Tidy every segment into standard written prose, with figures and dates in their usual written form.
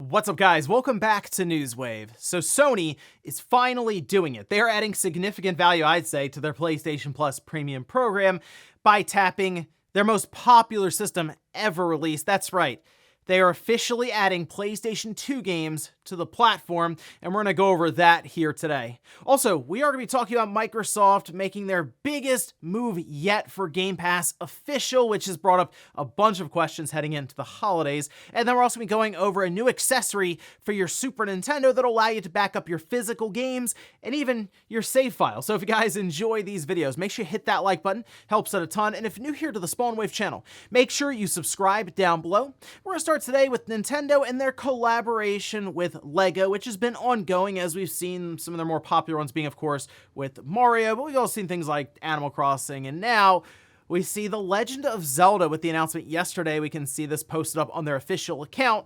What's up, guys? Welcome back to Newswave. So Sony is finally doing it. They are adding significant value, I'd say, to their PlayStation Plus premium program by tapping their most popular system ever released. That's right. They are officially adding PlayStation 2 games to the platform, and we're going to go over that here today. Also, we are going to be talking about Microsoft making their biggest move yet for Game Pass official, which has brought up a bunch of questions heading into the holidays. And then we're also going to be going over a new accessory for your Super Nintendo that'll allow you to back up your physical games and even your save file. So if you guys enjoy these videos, make sure you hit that like button. Helps out a ton. And if you're new here to the Spawnwave channel, make sure you subscribe down below. We're going to start today with Nintendo and their collaboration with LEGO, which has been ongoing, as we've seen some of their more popular ones being, of course, with Mario, but we've also seen things like Animal Crossing, and now we see The Legend of Zelda with the announcement yesterday. We can see this posted up on their official account.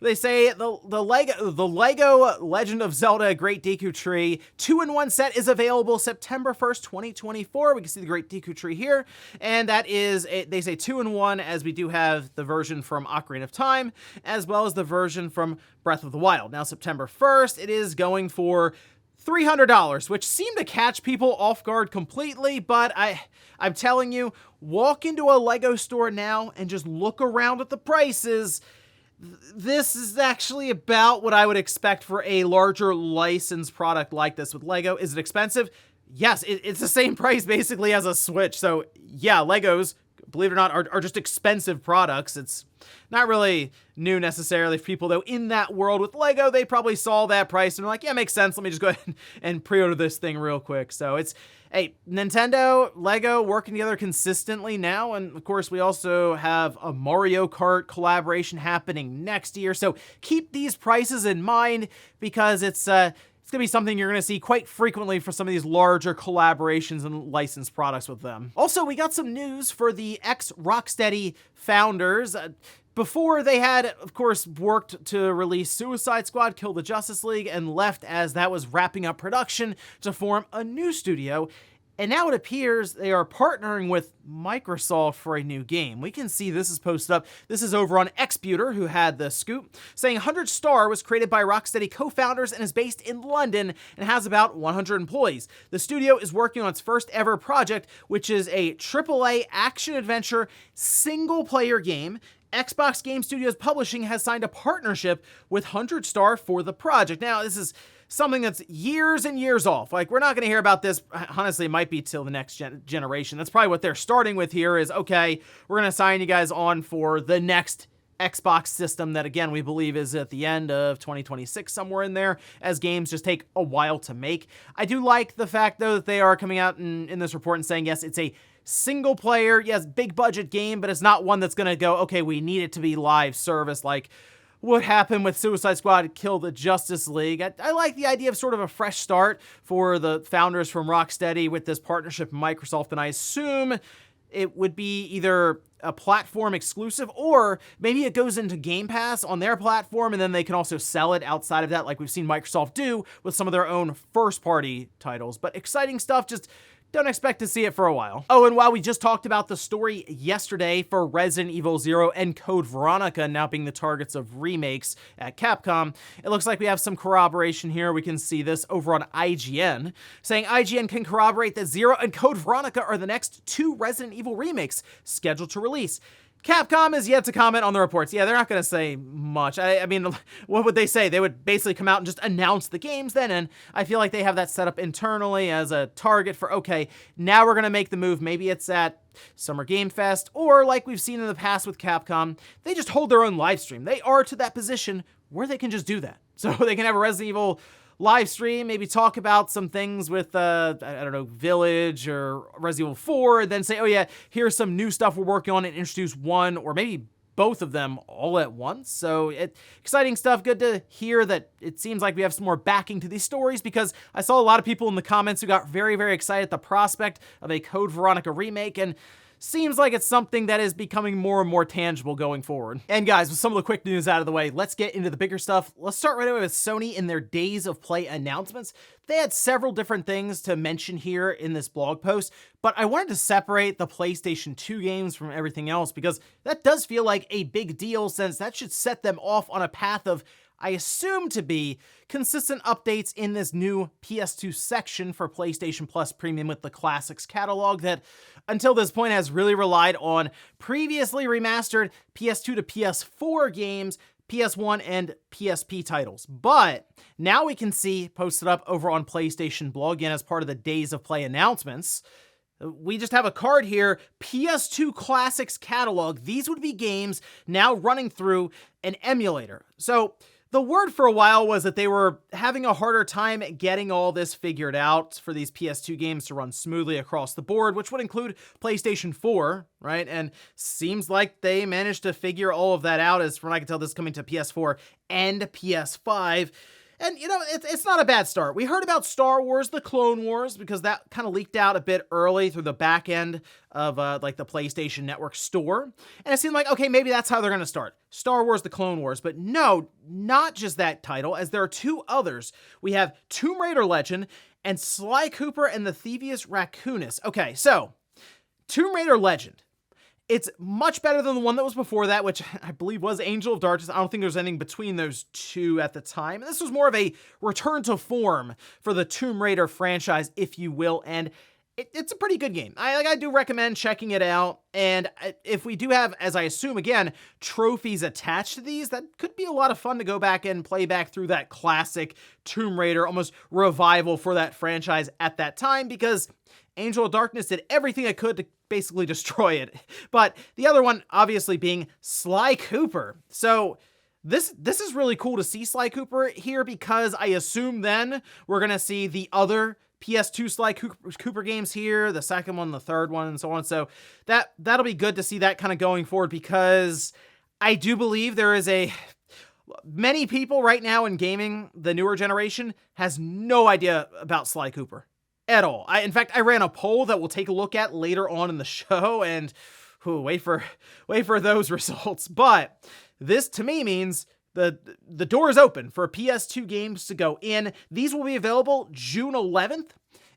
They say the LEGO Legend of Zelda Great Deku Tree 2-in-1 set is available September 1st, 2024. We can see the Great Deku Tree here, and that is, they say 2-in-1, as we do have the version from Ocarina of Time, as well as the version from Breath of the Wild. Now, September 1st, it is going for $300, which seemed to catch people off guard completely, but I'm telling you, walk into a LEGO store now and just look around at the prices. This is actually about what I would expect for a larger licensed product like this with LEGO. Is it expensive? Yes, it's the same price basically as a Switch. So yeah, LEGOs, believe it or not, are just expensive products. It's not really new necessarily for people, though. In that world with LEGO, they probably saw that price and were like, yeah, makes sense. Let me just go ahead and pre-order this thing real quick. So it's, hey, Nintendo, LEGO working together consistently now. And of course, we also have a Mario Kart collaboration happening next year. So keep these prices in mind, because it's going to be something you're going to see quite frequently for some of these larger collaborations and licensed products with them. Also, we got some news for the ex-Rocksteady founders. Before, they had, of course, worked to release Suicide Squad, Kill the Justice League, and left as that was wrapping up production to form a new studio. And now it appears they are partnering with Microsoft for a new game. We can see this is posted up. This is over on Xbuter, who had the scoop, saying 100 Star was created by Rocksteady co-founders and is based in London and has about 100 employees. The studio is working on its first ever project, which is a AAA action-adventure single-player game. Xbox Game Studios Publishing has signed a partnership with 100 Star for the project. Now, this is something that's years and years off. Like, we're not going to hear about this. Honestly, it might be till the next generation. That's probably what they're starting with here is, okay, we're going to sign you guys on for the next Xbox system that, again, we believe is at the end of 2026, somewhere in there, as games just take a while to make. I do like the fact, though, that they are coming out in this report and saying, yes, it's a single player, yes, big budget game, but it's not one that's going to go, okay, we need it to be live service like what happened with Suicide Squad, Kill the Justice League. I like the idea of sort of a fresh start for the founders from Rocksteady with this partnership with Microsoft, and I assume it would be either a platform exclusive, or maybe it goes into Game Pass on their platform, and then they can also sell it outside of that, like we've seen Microsoft do with some of their own first-party titles. But exciting stuff, just don't expect to see it for a while. Oh, and while we just talked about the story yesterday for Resident Evil 0 and Code Veronica now being the targets of remakes at Capcom, it looks like we have some corroboration here. We can see this over on IGN, saying IGN can corroborate that 0 and Code Veronica are the next 2 Resident Evil remakes scheduled to release. Capcom is yet to comment on the reports. Yeah, they're not going to say much. I mean, what would they say? They would basically come out and just announce the games then, and I feel like they have that set up internally as a target for, okay, now we're going to make the move. Maybe it's at Summer Game Fest, or like we've seen in the past with Capcom, they just hold their own live stream. They are to that position where they can just do that. So they can have a Resident Evil live stream, maybe talk about some things with, I don't know, Village or Resident Evil 4, then say, oh yeah, here's some new stuff we're working on, and introduce one or maybe both of them all at once. So exciting stuff. Good to hear that it seems like we have some more backing to these stories, because I saw a lot of people in the comments who got very, very excited at the prospect of a Code Veronica remake, and seems like it's something that is becoming more and more tangible going forward. And guys, with some of the quick news out of the way, let's get into the bigger stuff. Let's start right away with Sony in their Days of Play announcements. They had several different things to mention here in this blog post, but I wanted to separate the PlayStation 2 games from everything else, because that does feel like a big deal, since that should set them off on a path of, I assume to be consistent updates in this new PS2 section for PlayStation Plus Premium with the Classics catalog that until this point has really relied on previously remastered PS2 to PS4 games, PS1 and PSP titles. But now we can see posted up over on PlayStation Blog again as part of the Days of Play announcements. We just have a card here, PS2 Classics catalog. These would be games now running through an emulator. So the word for a while was that they were having a harder time getting all this figured out for these PS2 games to run smoothly across the board, which would include PlayStation 4, right? And seems like they managed to figure all of that out, as from what I can tell, this is coming to PS4 and PS5. And, you know, it's not a bad start. We heard about Star Wars, the Clone Wars, because that kind of leaked out a bit early through the back end of, like, the PlayStation Network store. And it seemed like, okay, maybe that's how they're going to start. Star Wars, the Clone Wars. But no, not just that title, as there are two others. We have Tomb Raider Legend and Sly Cooper and the Thievius Raccoonus. Okay, so, Tomb Raider Legend. It's much better than the one that was before that, which I believe was Angel of Darkness. I don't think there's anything between those two at the time. This was more of a return to form for the Tomb Raider franchise, if you will, and it's a pretty good game. I do recommend checking it out, and if we do have, as I assume, again, trophies attached to these, that could be a lot of fun to go back and play back through that classic Tomb Raider, almost revival for that franchise at that time, because Angel of Darkness did everything it could to basically destroy it. But the other one, obviously, being Sly Cooper. So this is really cool to see Sly Cooper here, because I assume then we're going to see the other PS2 Sly Cooper games here, the second one, the third one, and so on. So that'll be good to see that kind of going forward, because I do believe there is many people right now in gaming, the newer generation, has no idea about Sly Cooper at all. In fact, I ran a poll that we'll take a look at later on in the show, and wait for those results. But this to me means the door is open for PS2 games to go in. These will be available June 11th.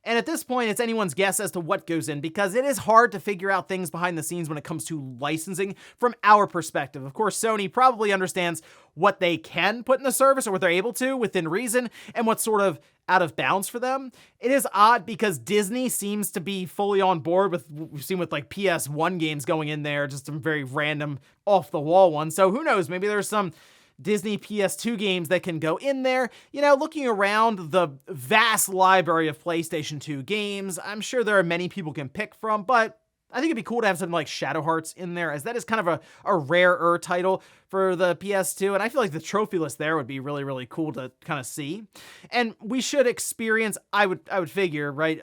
And at this point, it's anyone's guess as to what goes in, because it is hard to figure out things behind the scenes when it comes to licensing from our perspective. Of course, Sony probably understands what they can put in the service, or what they're able to within reason, and what's sort of out of bounds for them. It is odd because Disney seems to be fully on board with what we've seen with like PS1 games going in there, just some very random off the wall ones. So who knows, maybe there's some Disney PS2 games that can go in there. You know, looking around the vast library of PlayStation 2 games, I'm sure there are many people can pick from, but I think it'd be cool to have something like Shadow Hearts in there, as that is kind of a rarer title for the PS2, and I feel like the trophy list there would be really, really cool to kind of see. And we should experience, I would figure, right,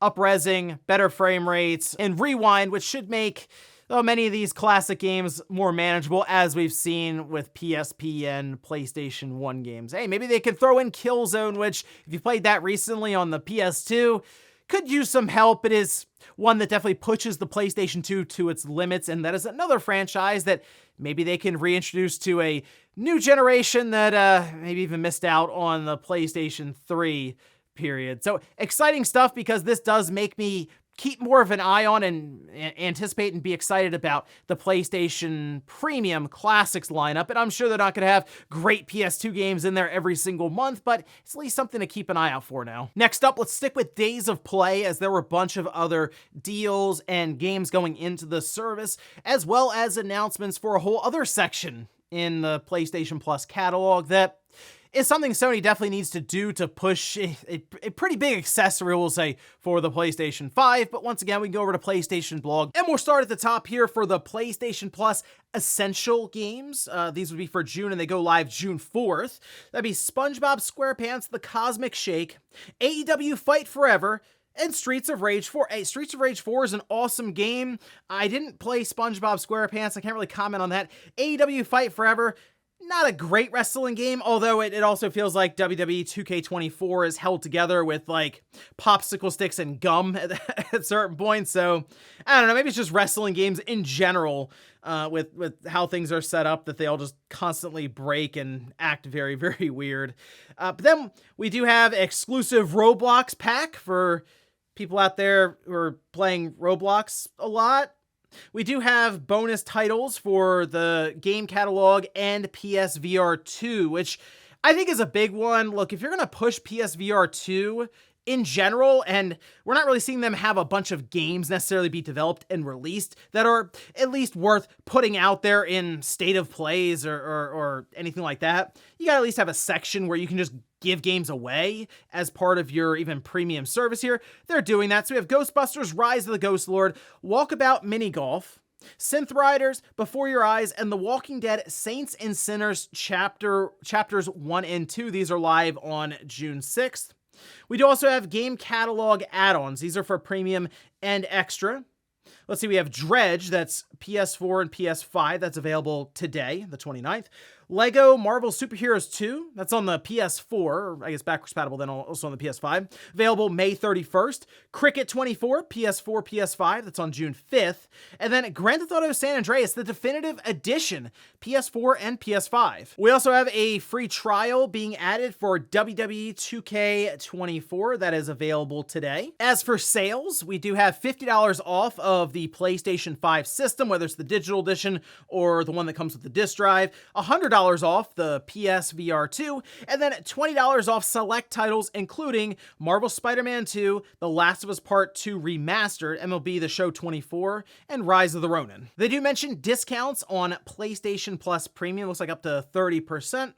up-resing, better frame rates, and rewind, which should make many of these classic games more manageable, as we've seen with PSP and PlayStation 1 games. Hey, maybe they can throw in Killzone, which, if you played that recently on the PS2, could use some help. It is one that definitely pushes the PlayStation 2 to its limits, and that is another franchise that maybe they can reintroduce to a new generation that maybe even missed out on the PlayStation 3 period. So exciting stuff, because this does make me keep more of an eye on and anticipate and be excited about the PlayStation Premium Classics lineup. And I'm sure they're not going to have great PS2 games in there every single month, but it's at least something to keep an eye out for now. Next up, let's stick with Days of Play, as there were a bunch of other deals and games going into the service, as well as announcements for a whole other section in the PlayStation Plus catalog that is something Sony definitely needs to do to push a pretty big accessory, we'll say, for the PlayStation 5. But once again, we can go over to PlayStation Blog, and we'll start at the top here for the PlayStation Plus Essential games. These would be for June, and they go live June 4th. That'd be SpongeBob SquarePants, The Cosmic Shake, AEW Fight Forever, and Streets of Rage 4. Hey, Streets of Rage 4 is an awesome game. I didn't play SpongeBob SquarePants. I can't really comment on that. AEW Fight Forever, not a great wrestling game, although it also feels like WWE 2K24 is held together with like popsicle sticks and gum at certain points. So I don't know, maybe it's just wrestling games in general with how things are set up, that they all just constantly break and act very, very weird. But then we do have exclusive Roblox pack for people out there who are playing Roblox a lot. We do have bonus titles for the game catalog and PSVR 2, which I think is a big one. Look, if you're going to push PSVR 2 in general, and we're not really seeing them have a bunch of games necessarily be developed and released that are at least worth putting out there in state of plays or anything like that, you gotta at least have a section where you can just give games away as part of your even premium service here. They're doing that. So we have Ghostbusters, Rise of the Ghost Lord, Walkabout Mini Golf, Synth Riders, Before Your Eyes, and The Walking Dead Saints and Sinners chapters 1 and 2. These are live on June 6th. We do also have game catalog add-ons. These are for premium and extra. Let's see, we have Dredge, that's PS4 and PS5, that's available today, the 29th. Lego Marvel Superheroes 2, that's on the PS4, or I guess backwards compatible, then also on the PS5, available May 31st. Cricket 24, PS4, PS5, that's on June 5th. And then Grand Theft Auto San Andreas, the definitive edition, PS4 and PS5. We also have a free trial being added for WWE 2K24 that is available today. As for sales, we do have $50 off of the PlayStation 5 system, whether it's the digital edition or the one that comes with the disc drive, $100 off the PSVR 2, and then $20 off select titles, including Marvel Spider-Man 2, The Last of Us Part 2 Remastered, MLB The Show 24, and Rise of the Ronin. They do mention discounts on PlayStation Plus Premium, looks like up to 30%,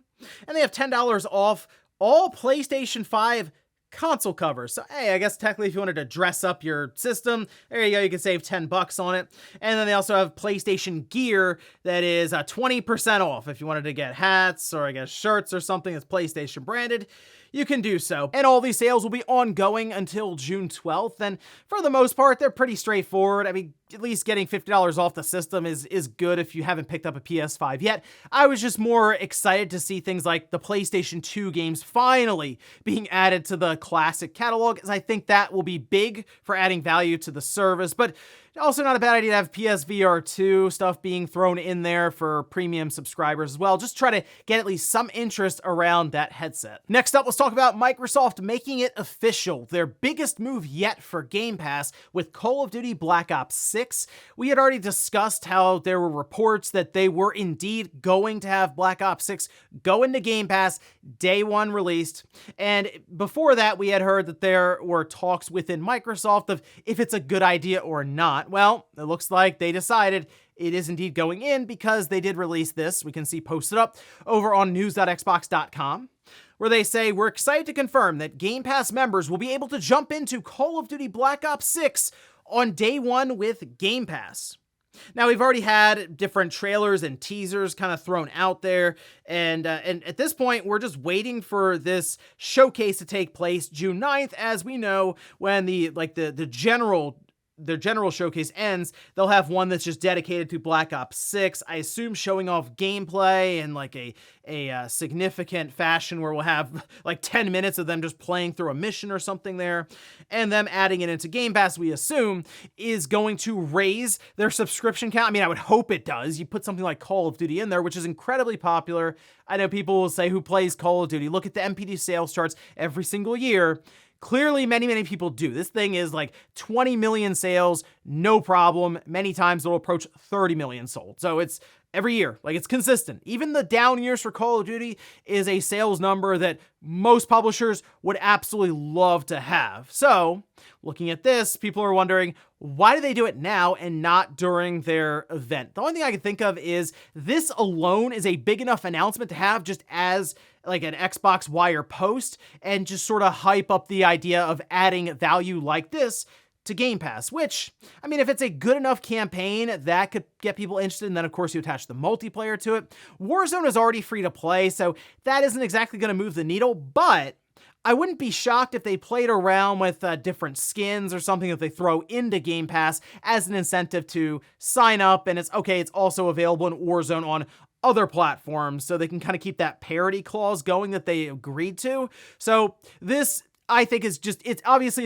and they have $10 off all PlayStation 5 console covers. So, hey, I guess technically if you wanted to dress up your system, there you go, you can save $10 on it. And then they also have PlayStation gear that is 20% off. If you wanted to get hats or I guess shirts or something that's PlayStation branded, you can do so. And all these sales will be ongoing until June 12th. And for the most part, they're pretty straightforward. I mean, at least getting $50 off the system is good if you haven't picked up a PS5 yet. I was just more excited to see things like the PlayStation 2 games finally being added to the classic catalog, as I think that will be big for adding value to the service. But also not a bad idea to have PSVR 2 stuff being thrown in there for premium subscribers as well. Just try to get at least some interest around that headset. Next up, let's talk about Microsoft making it official. Their biggest move yet for Game Pass with Call of Duty Black Ops 6. We had already discussed how there were reports that they were indeed going to have Black Ops 6 go into Game Pass day one released. And before that, we had heard that there were talks within Microsoft of if it's a good idea or not. Well, it looks like they decided it is indeed going in because they did release this. We can see posted up over on news.xbox.com, where they say, we're excited to confirm that Game Pass members will be able to jump into Call of Duty Black Ops 6 on day one with Game Pass. Now, we've already had different trailers and teasers kind of thrown out there, and at this point, we're just waiting for this showcase to take place June 9th. As we know, when the general showcase ends, they'll have one that's just dedicated to Black Ops 6, I assume showing off gameplay in like a significant fashion where we'll have like 10 minutes of them just playing through a mission or something there, and them adding it into Game Pass, we assume, is going to raise their subscription count. I mean, I would hope it does. You put something like Call of Duty in there, which is incredibly popular. I know people will say, who plays Call of Duty? Look at the MPD sales charts every single year. Clearly, many people do. This thing is like 20 million sales, no problem. Many times it'll approach 30 million sold. So it's every year, like it's consistent. Even the down years for Call of Duty is a sales number that most publishers would absolutely love to have. So looking at this, people are wondering, why do they do it now and not during their event? The only thing I can think of is this alone is a big enough announcement to have just as like an Xbox Wire post and just sort of hype up the idea of adding value like this to Game Pass, which, I mean, if it's a good enough campaign, that could get people interested, and then, of course, you attach the multiplayer to it. Warzone is already free to play, so that isn't exactly going to move the needle, but I wouldn't be shocked if they played around with different skins or something that they throw into Game Pass as an incentive to sign up, and it's also available in Warzone on other platforms, so they can kind of keep that parity clause going that they agreed to. So this, I think, is just, it's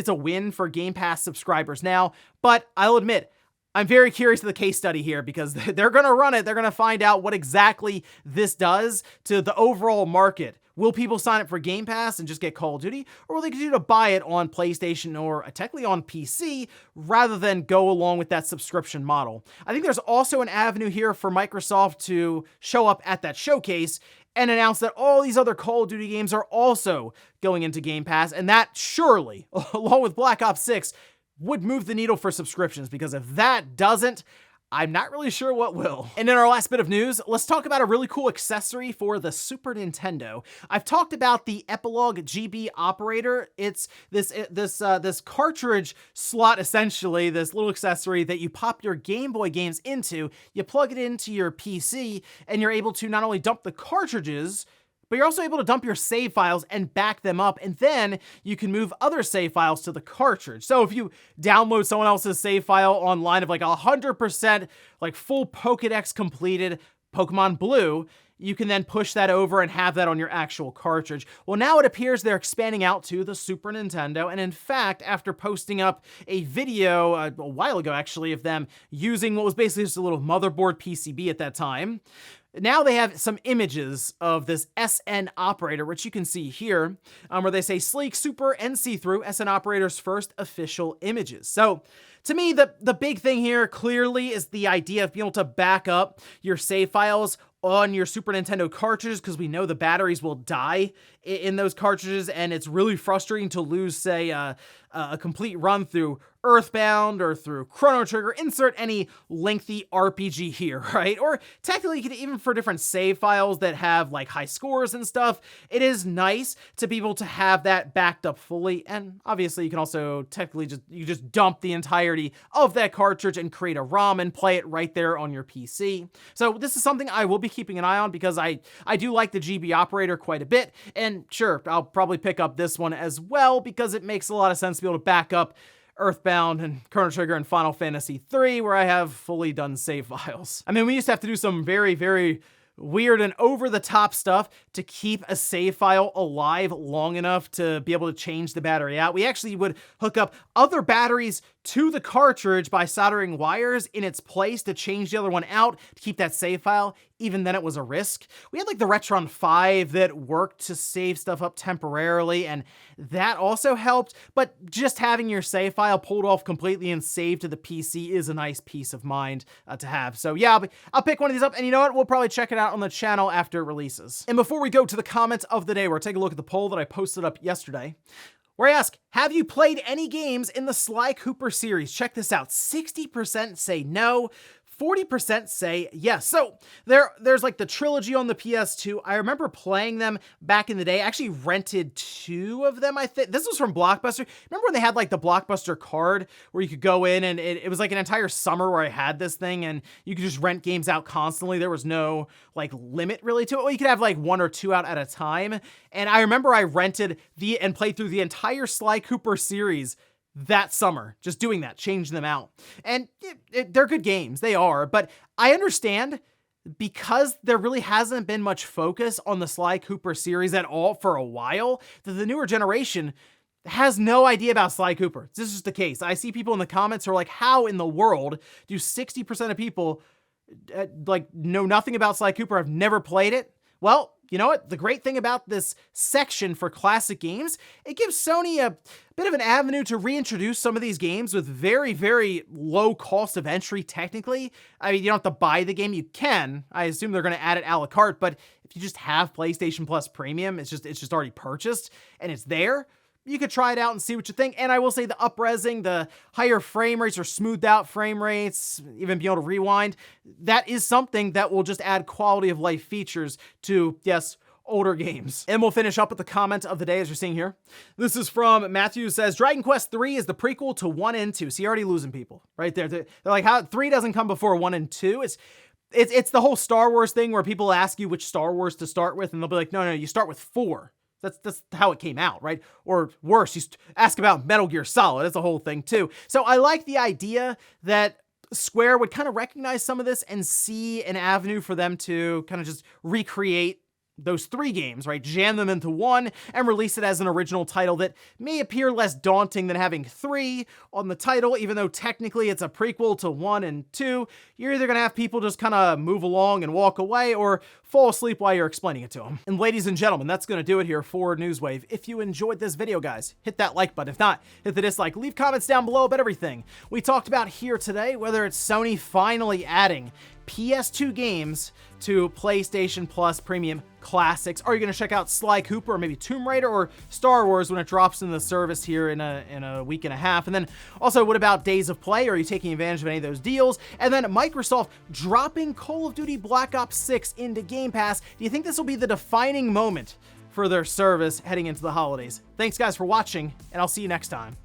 a win for Game Pass subscribers now, but I'll admit, I'm very curious of the case study here because they're going to run it. They're going to find out what exactly this does to the overall market Will people sign up for Game Pass and just get Call of Duty, or will they continue to buy it on PlayStation or technically on PC rather than go along with that subscription model? I think there's also an avenue here for Microsoft to show up at that showcase and announce that all these other Call of Duty games are also going into Game Pass, and that surely, along with Black Ops 6, would move the needle for subscriptions, because if that doesn't, I'm not really sure what will. And in our last bit of news, let's talk about a really cool accessory for the Super Nintendo. I've talked about the Epilogue GB operator. It's this cartridge slot, essentially, this little accessory that you pop your Game Boy games into, you plug it into your PC, and you're able to not only dump the cartridges, but you're also able to dump your save files and back them up, and then you can move other save files to the cartridge. So if you download someone else's save file online of like 100%, like full Pokédex completed Pokemon Blue, you can then push that over and have that on your actual cartridge. Well, now it appears they're expanding out to the Super Nintendo, and in fact, after posting up a video a while ago, actually, of them using what was basically just a little motherboard PCB at that time, now they have some images of this SN operator, which you can see here, where they say sleek, super, and see-through SN operator's first official images. So to me, the big thing here clearly is the idea of being able to back up your save files on your Super Nintendo cartridges, because we know the batteries will die in those cartridges, and it's really frustrating to lose, say, a complete run through Earthbound or through Chrono Trigger. Insert any lengthy RPG here, right? Or technically, you could even for different save files that have like high scores and stuff, it is nice to be able to have that backed up fully. And obviously, you can also technically just dump the entirety of that cartridge and create a ROM and play it right there on your PC. So this is something I will be keeping an eye on, because I do like the GB operator quite a bit. And sure, I'll probably pick up this one as well, because it makes a lot of sense to be able to back up Earthbound and Chrono Trigger and Final Fantasy III, where I have fully done save files. I mean, we used to have to do some very, very weird and over-the-top stuff to keep a save file alive long enough to be able to change the battery out. We actually would hook up other batteries to the cartridge by soldering wires in its place to change the other one out to keep that save file. Even then, it was a risk. We had like the Retron 5 that worked to save stuff up temporarily, and that also helped, but just having your save file pulled off completely and saved to the PC is a nice peace of mind to have. So yeah, I'll pick one of these up, and you know what? We'll probably check it out on the channel after it releases. And before we go to the comments of the day, we're taking a look at the poll that I posted up yesterday, where I ask, have you played any games in the Sly Cooper series? Check this out. 60% say no, 40% say yes. So there's like the trilogy on the PS2. I remember playing them back in the day. I actually rented 2 of them, I think. This was from Blockbuster. Remember when they had like the Blockbuster card where you could go in and it was like an entire summer where I had this thing and you could just rent games out constantly. There was no like limit really to it. Well, you could have like 1 or 2 out at a time. And I remember I rented and played through the entire Sly Cooper series that summer, just doing that, changing them out. And they're good games, they are, but I understand, because there really hasn't been much focus on the Sly Cooper series at all for a while, that the newer generation has no idea about Sly Cooper. This is the case. I see people in the comments who are like, how in the world do 60% of people like know nothing about Sly Cooper, have never played it? Well, you know what? The great thing about this section for classic games, it gives Sony a bit of an avenue to reintroduce some of these games with very, very low cost of entry, technically. I mean, you don't have to buy the game. You can. I assume they're going to add it a la carte, but if you just have PlayStation Plus Premium, it's just already purchased and it's there, you could try it out and see what you think. And I will say the up-resing, the higher frame rates or smoothed out frame rates, even being able to rewind, that is something that will just add quality of life features to, yes, older games. And we'll finish up with the comment of the day, as you're seeing here. This is from Matthew, who says, Dragon Quest 3 is the prequel to 1 and 2. So you're already losing people right there. They're like, how 3 doesn't come before 1 and 2? It's the whole Star Wars thing where people ask you which Star Wars to start with, and they'll be like, no, you start with 4. That's how it came out, right? Or worse, you ask about Metal Gear Solid. That's the whole thing too. So I like the idea that Square would kind of recognize some of this and see an avenue for them to kind of just recreate those 3 games, right? Jam them into one and release it as an original title that may appear less daunting than having 3 on the title, even though technically it's a prequel to 1 and 2. You're either gonna have people just kind of move along and walk away or fall asleep while you're explaining it to them. And ladies and gentlemen, that's gonna do it here for Newswave. If you enjoyed this video, guys, hit that like button. If not, hit the dislike. Leave comments down below about everything we talked about here today, whether it's Sony finally adding PS2 games to PlayStation Plus Premium Classics. Are you going to check out Sly Cooper or maybe Tomb Raider or Star Wars when it drops in the service here in a week and a half? And then also, what about Days of Play? Are you taking advantage of any of those deals? And then Microsoft dropping Call of Duty Black Ops 6 into Game Pass. Do you think this will be the defining moment for their service heading into the holidays? Thanks guys for watching, and I'll see you next time.